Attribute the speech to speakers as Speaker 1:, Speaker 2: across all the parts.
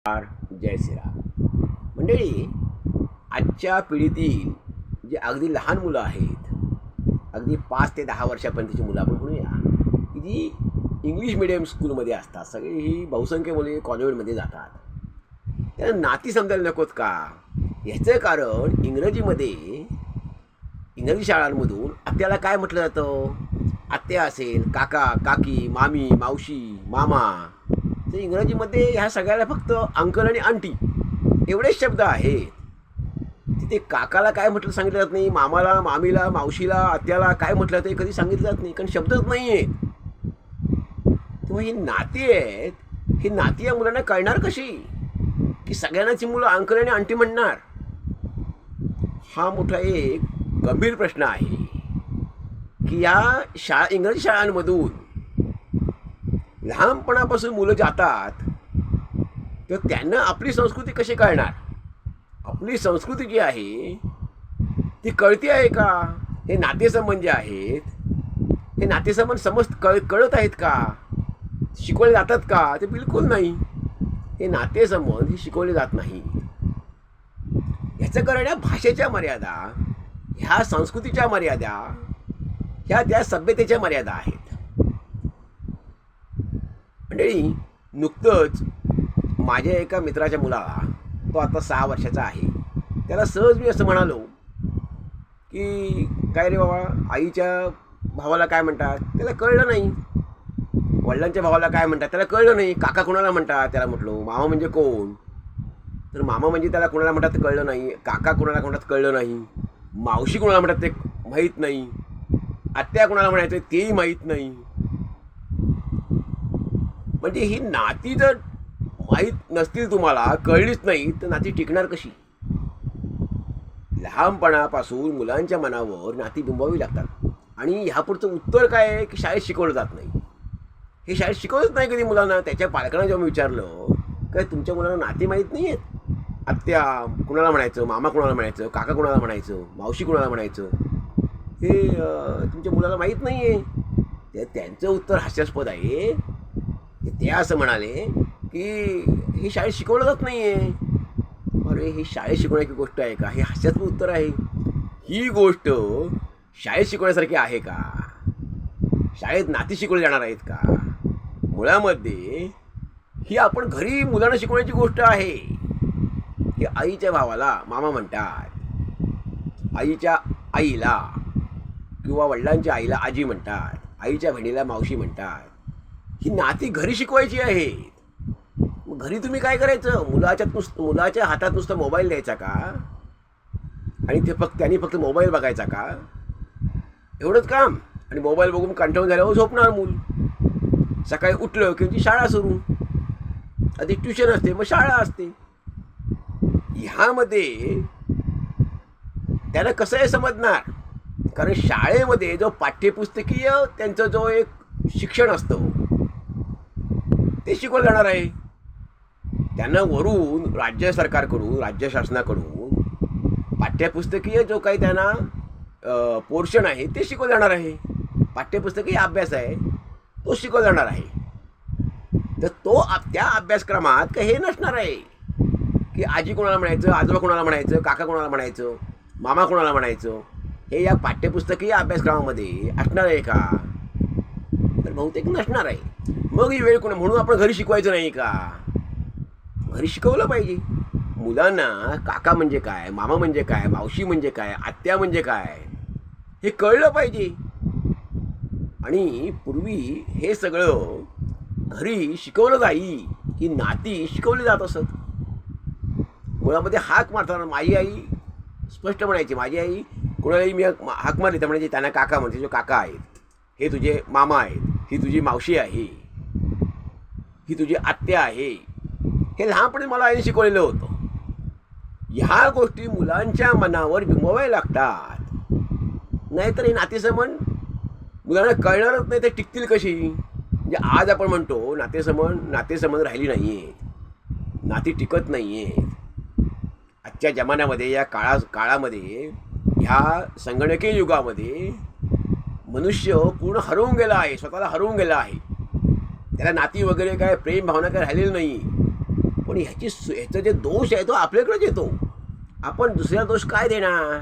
Speaker 1: जय श्रीराम. मंडळी, आजच्या पिढीतील जे अगदी लहान मुलं आहेत, अगदी 5 ते 10 वर्षापर्यंतची मुलं आपण म्हणूया, की जी इंग्लिश मिडियम स्कूलमध्ये असतात, सगळी ही बहुसंख्य मुले कॉन्व्हेंटमध्ये जातात. त्यांना नाती समजायला नकोत का? ह्याचं कारण इंग्रजी शाळांमधून आत्याला काय म्हटलं जातं? आत्या असेल, काका, काकी, मामी, मावशी, मामा. तर इंग्रजीमध्ये ह्या सगळ्याला फक्त अंकल आणि आंटी एवढेच शब्द आहेत. तिथे काकाला काय म्हटलं सांगितलं जात नाही, मामाला, मामीला, मावशीला, आत्याला काय म्हटलं ते कधी सांगितलं जात नाही, कारण शब्दच नाही आहेत. तेव्हा ही नाती आहेत, ही नाती या मुलांना कळणार कशी की सगळ्यांनाची मुलं अंकल आणि आंटी म्हणणार? हा मोठा एक गंभीर प्रश्न आहे की या इंग्रजी शाळांमधून लहानपणापासून मुलं जातात तर त्यांना आपली संस्कृती कशी कळणार? आपली संस्कृती जी आहे ती कळती आहे का? हे नातेसंबंध जे आहेत, हे नातेसंबंध कळत आहेत का? शिकवले जातात का? ते बिलकुल नाही. हे नातेसंबंध हे शिकवले जात नाही. ह्याचं कारण या भाषेच्या मर्यादा, ह्या संस्कृतीच्या मर्यादा, ह्या त्या सभ्यतेच्या मर्यादा आहेत. मंडळी, नुकतंच माझ्या एका मित्राच्या मुलाला, तो आता 6 वर्षाचा आहे, त्याला सहज मी असं म्हणालो की काय रे बाबा, आईच्या भावाला काय म्हणतात? त्याला कळलं नाही. वडिलांच्या भावाला काय म्हणतात? त्याला कळलं नाही. काका कोणाला म्हणतात? त्याला म्हटलो. मामा म्हणजे कोण? तर मामा म्हणजे त्याला कोणाला म्हणतात ते कळलं नाही. काका कोणाला म्हणतात कळलं नाही. मावशी कोणाला म्हणतात ते माहीत नाही. आत्या कोणाला म्हणायचं तेही माहीत नाही. म्हणजे ही नाती जर माहीत नसतील, तुम्हाला कळलीच नाही, तर नाती टिकणार कशी? लहानपणापासून मुलांच्या मनावर नाती बिंबवावी लागतात. आणि ह्यापुढचं उत्तर काय आहे की शाळेत शिकवलं जात नाही. हे शाळेत शिकवलंच नाही कधी मुलांना. त्याच्या पालकांना जेव्हा मी विचारलं काय तुमच्या मुलांना नाती माहीत नाही आहेत? आत्या कुणाला म्हणायचं, मामा कुणाला म्हणायचं, काका कुणाला म्हणायचं, मावशी कुणाला म्हणायचं, हे तुमच्या मुलाला माहीत नाही आहे? त्यांचं उत्तर हास्यास्पद आहे. ते असं म्हणाले की हे शाळेत शिकवलं जात नाही आहे. अरे, हे शाळेत शिकवण्याची गोष्ट आहे का? हे हास्यास्पद उत्तर आहे. ही गोष्ट शाळेत शिकवण्यासारखी आहे का? शाळेत नाती शिकवली जाणार आहेत का? मुळामध्ये ही आपण घरी मुलांना शिकवण्याची गोष्ट आहे की आईच्या भावाला मामा म्हणतात, आईच्या आईला किंवा वडिलांच्या आईला आजी म्हणतात, आईच्या बहिणीला मावशी म्हणतात. ही नाती घरी शिकवायची आहेत. मग घरी तुम्ही काय करायचं? मुलाच्या हातात नुसतं मोबाईल द्यायचा का? आणि त्यांनी फक्त मोबाईल बघायचा का? एवढंच काम? आणि मोबाईल बघून कंटाळून झाल्यावर झोपणार मूल. सकाळी उठलं की ती शाळा सुरू, आधी ट्युशन असते, मग शाळा असते. ह्यामध्ये त्याला कसं आहे समजणार? कारण शाळेमध्ये जो पाठ्यपुस्तकीय त्यांचं जो एक शिक्षण असतं ते शिकवलं जाणार आहे. त्यांना वरून राज्य सरकारकडून, राज्य शासनाकडून पाठ्यपुस्तकीय जो काही त्यांना पोर्शन आहे ते शिकवलं जाणार आहे. पाठ्यपुस्तकीय अभ्यास आहे तो शिकवला जाणार आहे. तर त्या अभ्यासक्रमात काही हे नसणार आहे की आजी कोणाला म्हणायचं, आजोबा कोणाला म्हणायचं, काका कोणाला म्हणायचं, मामा कोणाला म्हणायचं. हे या पाठ्यपुस्तकीय अभ्यासक्रमामध्ये असणार आहे का? तर बहुतेक नसणार आहे. मग ही वेळ म्हणून आपण घरी शिकवायचं नाही का? घरी शिकवलं पाहिजे. मुलांना काका म्हणजे काय, मामा म्हणजे काय, मावशी म्हणजे काय, आत्या म्हणजे काय हे कळलं पाहिजे. आणि पूर्वी हे सगळं घरी शिकवलं जाई की नाती शिकवली जात असत. मुळामध्ये हाक मारताना माझी आई स्पष्ट म्हणायची. माझी आई कोणालाही मी हाक मारली तर म्हणायची त्यांना काका म्हणते, जो काका आहेत, हे तुझे मामा आहेत, ही तुझी मावशी आहे, ही तुझी आत्या आहे. हे लहानपणी मला आईने शिकवलेलं होतं. ह्या गोष्टी मुलांच्या मनावर बिंबवायला लागतात. नाहीतर हे नातेसंबंध मुलांना कळणारच नाही. ते टिकतील कशी? म्हणजे आज आपण म्हणतो नातेसंबंध राहिली नाही आहेत, नाती टिकत नाही आहेत. आजच्या जमान्यामध्ये, या काळामध्ये, ह्या संगणकीय युगामध्ये मनुष्य पूर्ण हरवून गेला आहे, स्वतःला हरवून गेला आहे. त्याला नाती वगैरे काय, प्रेम भावना काय राहिलेली नाही. पण ह्याचा जे दोष आहे तो आपल्याकडेच येतो. आपण दुसऱ्या दोष काय देणार?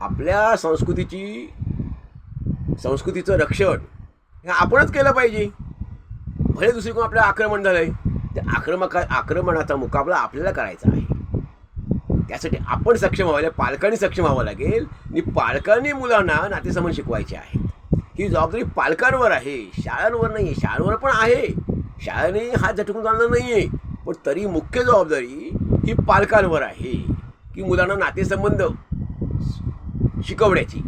Speaker 1: आपल्या संस्कृतीचं रक्षण हे आपणच केलं पाहिजे. भले दुसरी कोण आपलं आक्रमण झालंय, त्या आक्रमणाचा मुकाबला आपल्याला करायचा आहे. त्यासाठी आपण सक्षम व्हायला, पालकांनी सक्षम व्हावं लागेल आणि पालकांनी मुलांना नातेसंबंध शिकवायचे आहेत. ही जबाबदारी पालकांवर आहे, शाळांवर नाही आहे. शाळांवर पण आहे, शाळेने हात झटकून चालणार नाही आहे, पण तरी मुख्य जबाबदारी ही पालकांवर आहे की मुलांना नातेसंबंध शिकवण्याची.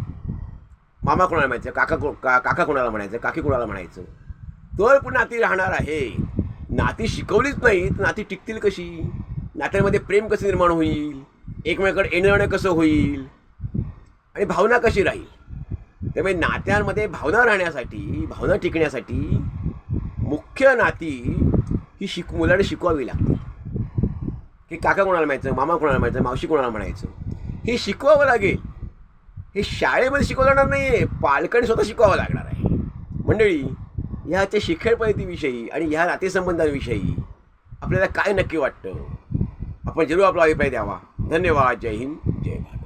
Speaker 1: मामा कोणाला म्हणायचं, काका कोणाला म्हणायचं, काकी कोणाला म्हणायचं, तर पण नाती राहणार आहे. नाती शिकवलीच नाही तर नाती टिकतील कशी? नात्यांमध्ये प्रेम कसं निर्माण होईल, एकमेकांकडे येणं जाणं कसं होईल आणि भावना कशी राहील? त्यामुळे नात्यांमध्ये भावना राहण्यासाठी, भावना टिकण्यासाठी मुख्य नाती ही मुलांना शिकवावी लागते. की काका कोणाला म्हणायचं, मामा कोणाला म्हणायचं, मावशी कोणाला म्हणायचं, हे शिकवावं लागेल. हे शाळेमध्ये शिकवलं जाणार नाही आहे, पालकांनी स्वतः शिकवावं लागणार आहे. मंडळी, ह्याच्या शिक्षण पद्धतीविषयी आणि ह्या नातेसंबंधांविषयी आपल्याला काय नक्की वाटतं? आपण जरूर आपला अभिप्राय द्यावा. धन्यवाद. जय हिंद, जय भारत.